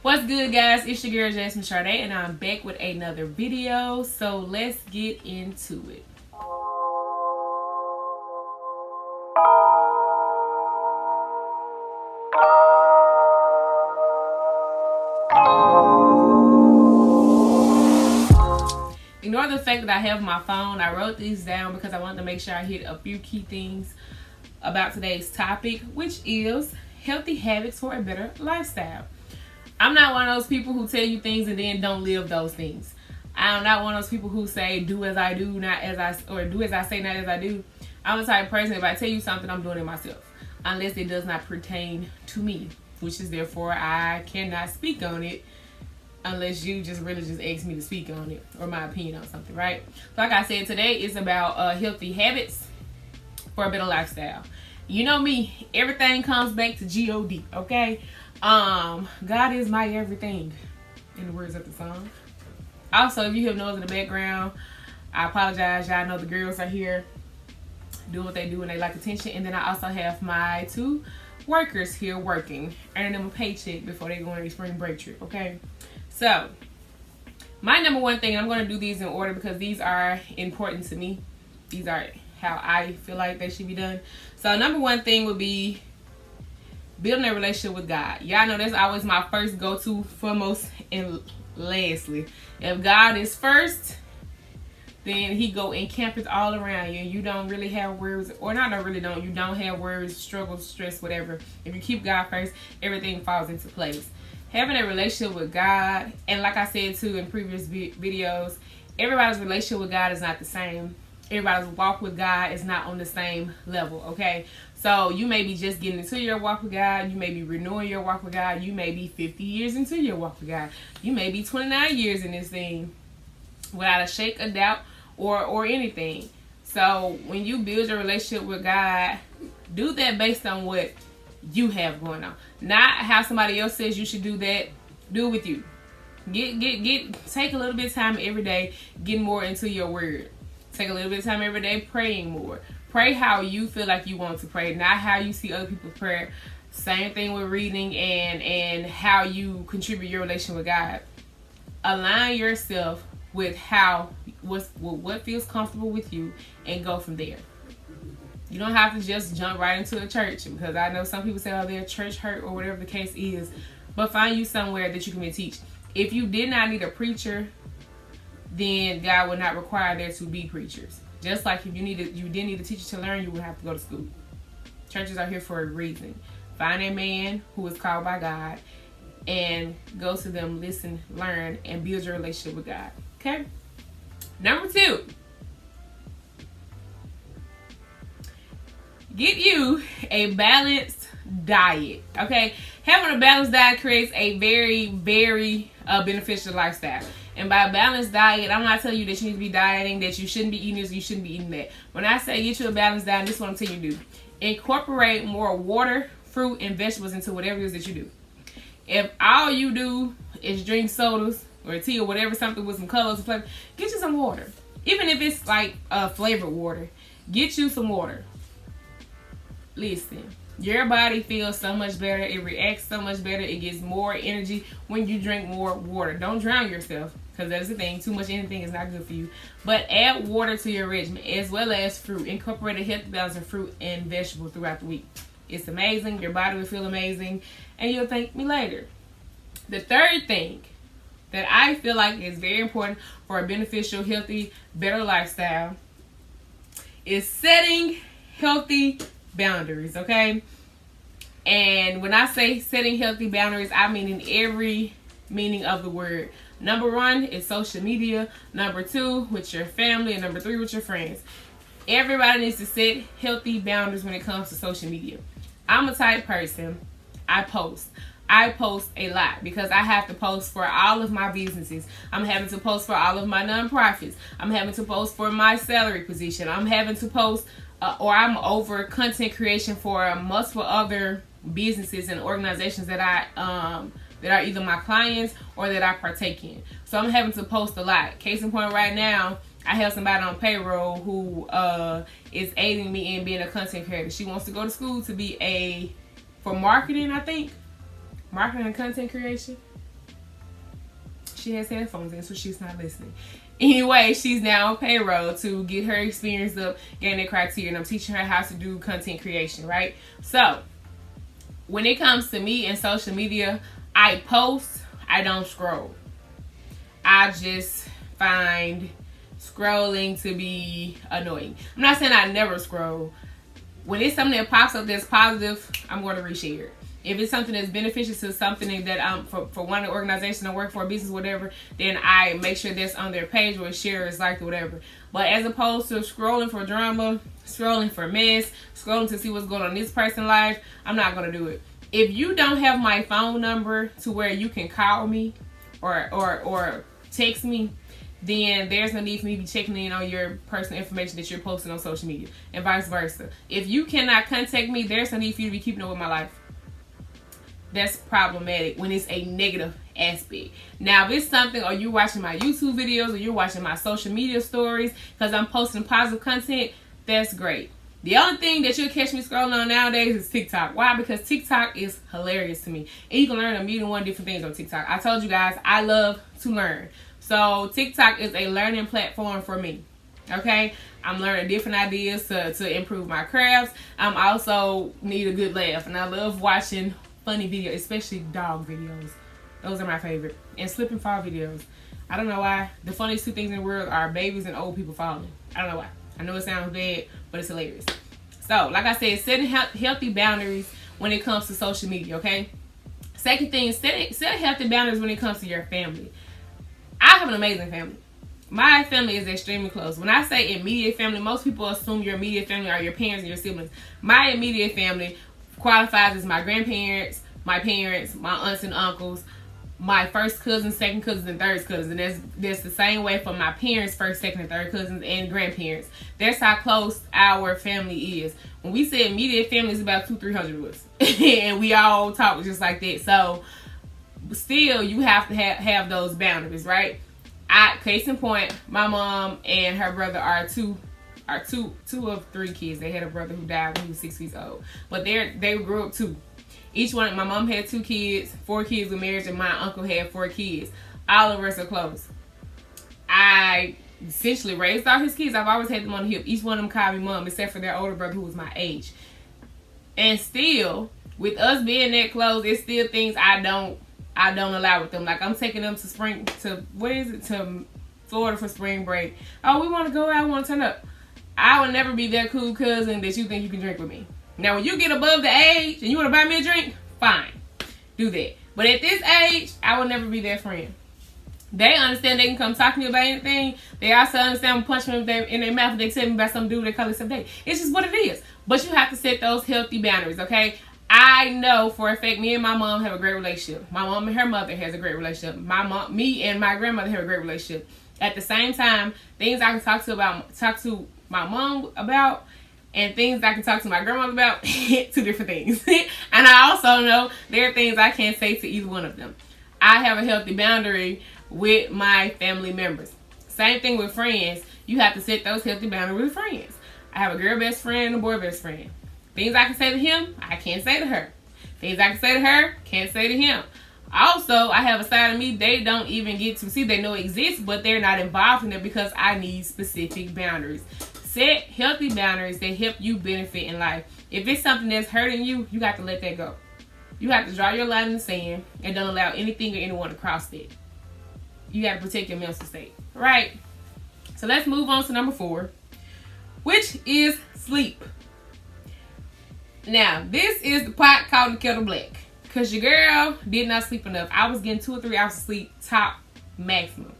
What's good, guys? It's your girl Jasmine Sade, and I'm back with another video. So let's get into it. Ignore the fact that I have my phone. I wrote these down because I wanted to make sure I hit a few key things about today's topic, which is healthy habits for a better lifestyle. I'm not one of those people who tell you things and then don't live those things. I'm not one of those people who say do as I do, not as I, or do as I say, not as I do. I'm the type of person, if I tell you something, I'm doing it myself, unless it does not pertain to me, which is therefore I cannot speak on it unless you just really just ask me to speak on it or my opinion on something, right? So like I said, today is about healthy habits for a better lifestyle. You know me, everything comes back to God, okay? God is my everything, in the words of the song. Also, if you have noise in the background, I apologize. Y'all know the girls are here doing what they do and they like attention. And then I also have my two workers here working, earning them a paycheck before they go on a spring break trip, okay? So, my number one thing, I'm going to do these in order because these are important to me. These are how I feel like they should be done. So, number one thing would be building a relationship with God. Y'all know that's always my first go-to, foremost, and lastly. If God is first, then he go encampeth all around you. You don't really have worries, or not really don't. You don't have worries, struggles, stress, whatever. If you keep God first, everything falls into place. Having a relationship with God, and like I said too in previous videos, everybody's relationship with God is not the same. Everybody's walk with God is not on the same level, okay? So you may be just getting into your walk with God. You may be renewing your walk with God. You may be 50 years into your walk with God. You may be 29 years in this thing without a shake of doubt or anything. So when you build your relationship with God, do that based on what you have going on. Not how somebody else says you should do that. Do it with you. Take a little bit of time every day getting more into your word. Take a little bit of time every day praying more. Pray how you feel like you want to pray, not how you see other people's prayer. Same thing with reading and how you contribute your relation with God. Align yourself with what feels comfortable with you and go from there. You don't have to just jump right into a church, because I know some people say, oh, they're church hurt or whatever the case is. But find you somewhere that you can teach. If you did not need a preacher, then God would not require there to be preachers. Just like if you didn't need a teacher to learn, you would have to go to school. Churches are here for a reason. Find a man who is called by God and go to them, listen, learn, and build your relationship with God. Okay? Number 2. Get you a balanced diet. Okay? Having a balanced diet creates a very, very beneficial lifestyle. And by balanced diet, I'm not telling you that you need to be dieting, that you shouldn't be eating this, you shouldn't be eating that. When I say get you a balanced diet, this is what I'm telling you to do. Incorporate more water, fruit, and vegetables into whatever it is that you do. If all you do is drink sodas or tea or whatever, something with some colors and flavor, get you some water. Even if it's like flavored water, get you some water. Listen, your body feels so much better. It reacts so much better. It gets more energy when you drink more water. Don't drown yourself, because that's the thing. Too much anything is not good for you. But add water to your regimen, as well as fruit. Incorporate a healthy balance of fruit and vegetables throughout the week. It's amazing. Your body will feel amazing, and you'll thank me later. The third thing that I feel like is very important for a beneficial, healthy, better lifestyle is setting healthy boundaries, okay? And when I say setting healthy boundaries, I mean in every meaning of the word. Number 1 is social media. Number 2, with your family. And number 3, with your friends. Everybody needs to set healthy boundaries when it comes to social media. I'm a type person, I post a lot because I have to post for all of my businesses. I'm having to post for all of my nonprofits. I'm having to post for my salary position. I'm having to post or I'm over content creation for multiple other businesses and organizations that that are either my clients or that I partake in. So I'm having to post a lot. Case in point, right now, I have somebody on payroll who is aiding me in being a content creator. She wants to go to school to be for marketing, I think. Marketing and content creation. she has headphones in, so she's not listening. Anyway, she's now on payroll to get her experience up, getting the criteria, and I'm teaching her how to do content creation, right? So, when it comes to me and social media, I post, I don't scroll. I just find scrolling to be annoying. I'm not saying I never scroll. When it's something that pops up that's positive, I'm going to reshare it. If it's something that's beneficial to something that for one of the organizations I work for, business, whatever, then I make sure that's on their page or share it's like whatever. But as opposed to scrolling for drama, scrolling for mess, scrolling to see what's going on in this person's life, I'm not going to do it. If you don't have my phone number to where you can call me or text me, then there's no need for me to be checking in on your personal information that you're posting on social media, and vice versa. If you cannot contact me, there's no need for you to be keeping up with my life. That's problematic when it's a negative aspect. Now, if it's something, or you're watching my YouTube videos, or you're watching my social media stories because I'm posting positive content, that's great. The only thing that you'll catch me scrolling on nowadays is TikTok. Why? Because TikTok is hilarious to me. And you can learn a million one different things on TikTok. I told you guys, I love to learn. So TikTok is a learning platform for me. Okay? I'm learning different ideas to improve my crafts. I'm also need a good laugh. And I love watching funny videos, especially dog videos. Those are my favorite. And slip and fall videos. I don't know why. The funniest two things in the world are babies and old people falling. I don't know why. I know it sounds bad, but it's hilarious. So, like I said, setting healthy boundaries when it comes to social media, okay? Second thing, set healthy boundaries when it comes to your family. I have an amazing family. My family is extremely close. When I say immediate family, most people assume your immediate family are your parents and your siblings. My immediate family qualifies as my grandparents, my parents, my aunts and uncles, my first cousins, second cousins, and third cousins. And that's the same way for my parents' first, second, and third cousins and grandparents. That's how close our family is. When we say immediate family, it's about 200-300 of us. And we all talk just like that. So, still, you have to have those boundaries, right? Case in point, my mom and her brother are two of three kids. They had a brother who died when he was 6 weeks old. But they grew up too. Each one, my mom had 2 kids, 4 kids were married, and my uncle had 4 kids. All of us are close. I essentially raised all his kids. I've always had them on the hip. Each one of them called me mom, except for their older brother who was my age. And still, with us being that close, it's still things I don't allow with them. Like, I'm taking them to Florida for spring break. Oh, we want to go out, we want to turn up. I will never be that cool cousin that you think you can drink with me. Now, when you get above the age and you want to buy me a drink, fine. Do that. But at this age, I will never be that friend. They understand they can come talk to me about anything. They also understand I'm punching them in their mouth and they tell me about some dude they call it someday. It's just what it is. But you have to set those healthy boundaries, okay? I know for a fact me and my mom have a great relationship. My mom and her mother has a great relationship. Me and my grandmother have a great relationship. At the same time, things I can talk to my mom about, and things I can talk to my grandmother about, 2 different things. And I also know there are things I can't say to either one of them. I have a healthy boundary with my family members. Same thing with friends. You have to set those healthy boundaries with friends. I have a girl best friend and a boy best friend. Things I can say to him, I can't say to her. Things I can say to her, can't say to him. Also, I have a side of me they don't even get to see. They know it exists, but they're not involved in it because I need specific boundaries. Set healthy boundaries that help you benefit in life. If it's something that's hurting you, you got to let that go. You have to draw your line in the sand and don't allow anything or anyone to cross that. You got to protect your mental state. All right. So let's move on to number 4, which is sleep. Now, this is the pot calling the kettle black. Because your girl did not sleep enough. I was getting 2 or 3 hours of sleep, top maximum.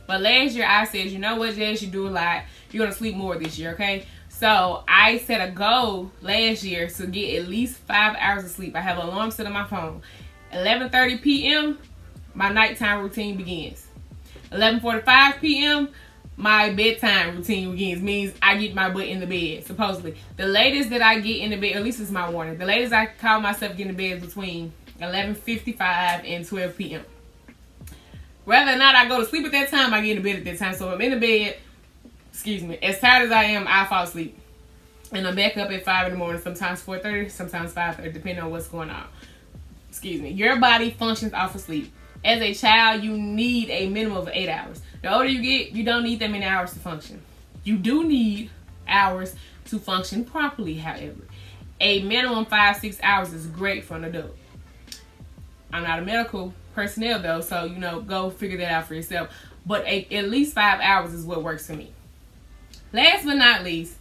But last year I said, you know what, Jazz, you do a lot. You're going to sleep more this year, okay? So I set a goal last year to get at least 5 hours of sleep. I have an alarm set on my phone. 11:30 p.m., my nighttime routine begins. 11:45 p.m., my bedtime routine begins. Means I get my butt in the bed, supposedly. The latest that I get in the bed, at least it's my warning, the latest I call myself getting in the bed is between 11:55 and 12 p.m. Whether or not I go to sleep at that time, I get in the bed at that time. So I'm in the bed, as tired as I am, I fall asleep. And I'm back up at 5 in the morning, sometimes 4:30, sometimes 5:30, depending on what's going on. Your body functions off of sleep. As a child, you need a minimum of 8 hours. The older you get, you don't need that many hours to function. You do need hours to function properly, however. A minimum 5-6 hours is great for an adult. I'm not a medical personnel though, so you know, go figure that out for yourself. But at least 5 hours is what works for me. Last but not least,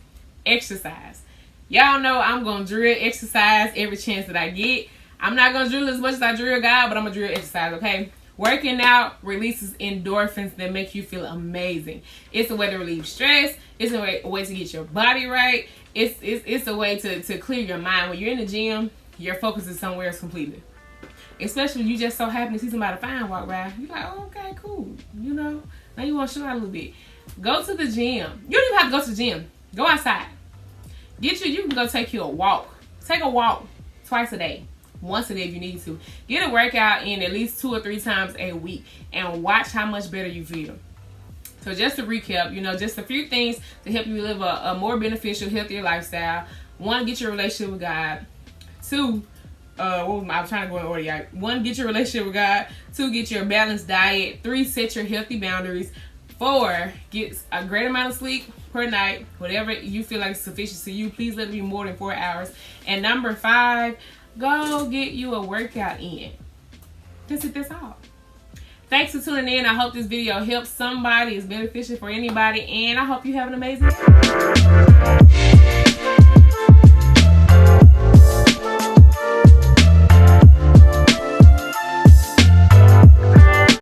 exercise. Y'all know I'm gonna drill exercise every chance that I get. I'm not gonna drill as much as I drill God, but I'm gonna drill exercise, okay? Working out releases endorphins that make you feel amazing. It's a way to relieve stress. It's a way to get your body right. It's a way to clear your mind. When you're in the gym, your focus is somewhere else completely. Especially when you just so happen to see somebody fine walk by. You're like, oh, okay, cool. You know, now you want to show out a little bit. Go to the gym. You don't even have to go to the gym. Go outside. You can go take you a walk. Take a walk twice a day. Once a day if you need to. Get a workout in at least 2 or 3 times a week and watch how much better you feel. So just to recap, you know, just a few things to help you live a more beneficial, healthier lifestyle. 1, get your relationship with God. 2, I'm trying to go in order, y'all. 1, get your relationship with God. 2, get your balanced diet. 3, set your healthy boundaries. 4, get a great amount of sleep per night. Whatever you feel like is sufficient to you. Please let it be more than 4 hours. And number 5, go get you a workout in. That's all. Thanks for tuning in. I hope this video helps somebody, is beneficial for anybody, and I hope you have an amazing day.